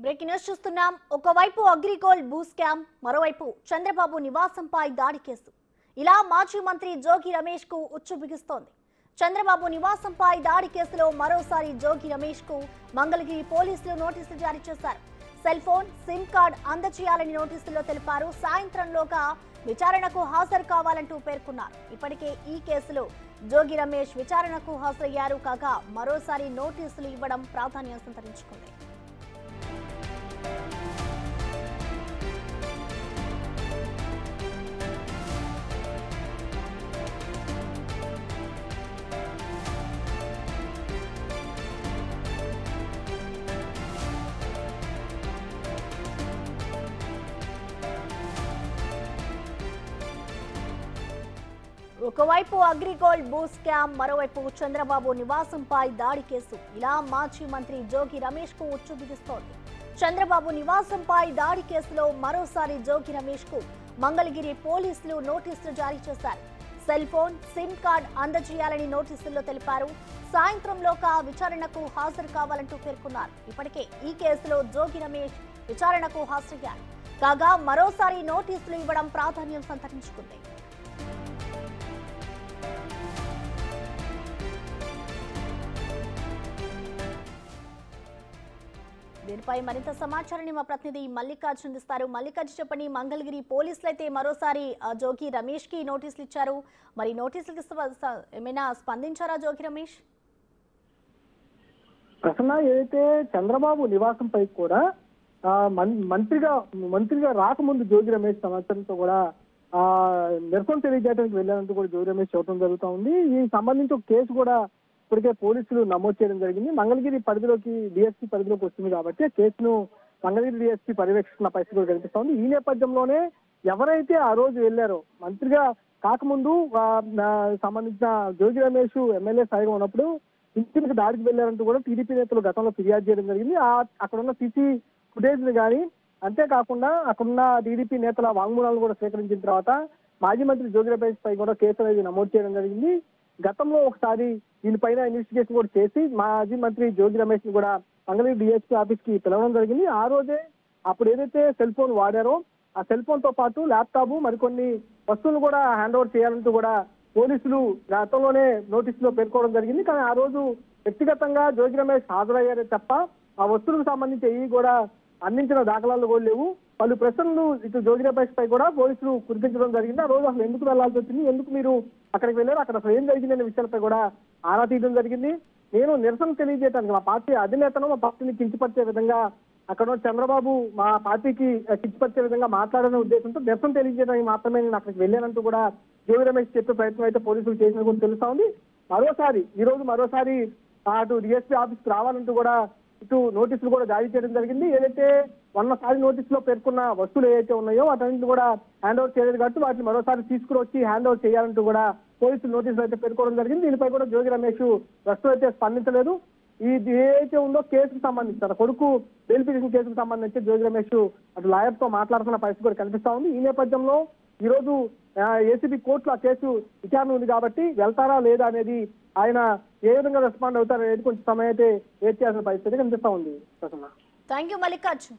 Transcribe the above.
Breaking news చూస్తున్నాం. ఒకవైపు అగ్రిగోల్డ్ భూ స్కామ్, మరోవైపు చంద్రబాబు నివాసంపై దాడి కేసు. ఇలా మాజీ మంత్రి జోగి రమేష్ కు ఉచ్చు బిగుస్తోంది. చంద్రబాబు నివాసంపై దాడి కేసులో మరోసారి జోగి రమేష్ కు మంగళగిరి పోలీసులు నోటీసులు జారీ చేశారు. సెల్ ఫోన్, సిమ్ కార్డ్ అందజేయాలని నోటీసుల్లో తెలిపారు. సాయంత్రంలోగా విచారణకు హాజరు కావాలంటూ పేర్కొన్నారు. ఇప్పటికే ఈ కేసులో జోగి రమేష్ విచారణకు హాజరయ్యారు. కాగా మరోసారి నోటీసులు ఇవ్వడం ప్రాధాన్యం సంతరించుకుంది. ఒకవైపు అగ్రిగోల్డ్ భూ స్కామ్, మరోవైపు చంద్రబాబు నివాసంపై దాడి కేసు. ఇలా మాజీ మంత్రి జోగి రమేష్ కు ఉచ్చు బిగుస్తోంది. చంద్రబాబు నివాసంపై దాడి కేసులో మరోసారి జోగి రమేష్ కు మంగళగిరి పోలీసులు నోటీసులు జారీ చేశారు. సెల్ ఫోన్, సిమ్ కార్డ్ అందజేయాలని నోటీసుల్లో తెలిపారు. సాయంత్రంలోగా విచారణకు హాజరు కావాలంటూ పేర్కొన్నారు. ఇప్పటికే ఈ కేసులో జోగి రమేష్ విచారణకు హాజరయ్యారు. కాగా మరోసారి నోటీసులు ఇవ్వడం ప్రాధాన్యం సంతరించుకుంది. దీనిపై మరింత సమాచారాన్ని మా ప్రతినిధి మల్లికార్జున్ అందిస్తారు. మల్లికార్జున్, చెప్పండి. మంగళగిరి పోలీసులు అయితే మరోసారి జోగి రమేష్ కి నోటీసులు ఇచ్చారు. మరి నోటీసులకి ఏమైనా స్పందించారా జోగి రమేష్? ప్రసన్న, ఏదైతే చంద్రబాబు నివాసంపై కూడా మంత్రిగా రాకముందు జోగి రమేష్ సమాచారంతో కూడా నిరసన తెలియజేయడానికి వెళ్ళారంటూ కూడా జోగి రమేష్ చెప్పడం జరుగుతూ ఉంది. ఈ సంబంధించి ఒక కేసు కూడా ఇప్పటికే పోలీసులు నమోదు చేయడం జరిగింది. మంగళగిరి పరిధిలోకి, డిఎస్పీ పరిధిలోకి వస్తుంది కాబట్టి ఆ కేసును మంగళగిరి డిఎస్పీ పర్యవేక్షణ పరిస్థితి కూడా కనిపిస్తోంది. ఈ నేపథ్యంలోనే ఎవరైతే ఆ రోజు వెళ్లారో, మంత్రిగా కాకముందు సంబంధించిన జోగి రమేష్ ఎమ్మెల్యే స్థాయిగా ఉన్నప్పుడు ఇంటికి దాడికి వెళ్లారంటూ కూడా టీడీపీ నేతలు గతంలో ఫిర్యాదు చేయడం జరిగింది. అక్కడ ఉన్న సీసీ ఫుటేజ్ ని కానీ, అంతేకాకుండా అక్కడున్న టీడీపీ నేతల వాంగ్మూలాలను కూడా స్వీకరించిన తర్వాత మాజీ మంత్రి జోగి రమేష్ పై కూడా కేసు అనేది నమోదు చేయడం జరిగింది. గతంలో ఒకసారి దీనిపైన ఇన్వెస్టిగేషన్ కూడా చేసి మాజీ మంత్రి జోగి రమేష్ ని కూడా మంగళగిరి డిఎస్పీ ఆఫీస్ కి పిలవడం జరిగింది. ఆ రోజే అప్పుడు ఏదైతే సెల్ ఫోన్ వాడారో ఆ సెల్ ఫోన్ తో పాటు ల్యాప్టాప్, మరికొన్ని వస్తువులు కూడా హ్యాండ్ ఓవర్ చేయాలంటూ కూడా పోలీసులు గతంలోనే నోటీసులో పేర్కోవడం జరిగింది. కానీ ఆ రోజు వ్యక్తిగతంగా జోగి రమేష్ హాజరయ్యారే తప్ప ఆ వస్తువులకు సంబంధించి ఏవి కూడా అందించిన దాఖలాలు కూడా లేవు. పలు ప్రశ్నలు ఇటు జోగి రమేష్ పై కూడా పోలీసులు కురిపించడం జరిగింది. ఆ రోజు అసలు ఎందుకు వెళ్లాల్సి వచ్చింది, ఎందుకు మీరు అక్కడికి వెళ్ళారు, అక్కడ అసలు ఏం జరిగింది అనే విషయాలపై కూడా ఆరా తీయడం జరిగింది. నేను నిరసన తెలియజేయడానికి, మా పార్టీ అధినేతను, మా పార్టీని కించపరిచే విధంగా, అక్కడ చంద్రబాబు మా పార్టీకి కించపరిచే విధంగా మాట్లాడనే ఉద్దేశంతో నిరసన తెలియజేయడానికి మాత్రమే నేను అక్కడికి వెళ్ళానంటూ కూడా జోగి రమేష్ చెప్పే ప్రయత్నం అయితే పోలీసులు చేసిన కూడా తెలుస్తా ఉంది. మరోసారి అటు డిఎస్పీ ఆఫీస్కి రావాలంటూ కూడా ఇటు నోటీసులు కూడా జారీ చేయడం జరిగింది. ఏదైతే మొన్నసారి నోటీసులో పేర్కొన్న వస్తువులు ఏవైతే ఉన్నాయో వాటన్నింటిని కూడా హ్యాండ్ ఓవర్ చేయలేదు కాబట్టి వాటిని మరోసారి తీసుకుని వచ్చి హ్యాండ్ ఓవర్ చేయాలంటూ కూడా పోలీసులు నోటీసులు అయితే పేర్కోవడం జరిగింది. దీనిపై కూడా జోగి రమేష్ ప్రస్తుతం అయితే స్పందించలేదు. ఇది ఏదైతే ఉందో కేసుకు సంబంధించి, తన కొడుకు బెయిల్ పిటిషన్ కేసుకు సంబంధించి జోగి రమేష్ అటు లాయర్ తో మాట్లాడుతున్న పరిస్థితి కూడా కనిపిస్తా ఉంది. ఈ నేపథ్యంలో ఈ రోజు ఏసీబీ కోర్టులో ఆ కేసు విచారణ ఉంది కాబట్టి వెళ్తారా లేదా అనేది, ఆయన ఏ విధంగా రెస్పాండ్ అవుతారనేది కొంచెం సమయం అయితే వెయిట్ చేయాల్సిన పరిస్థితి కనిపిస్తా ఉంది. Thank you Mallikarjun.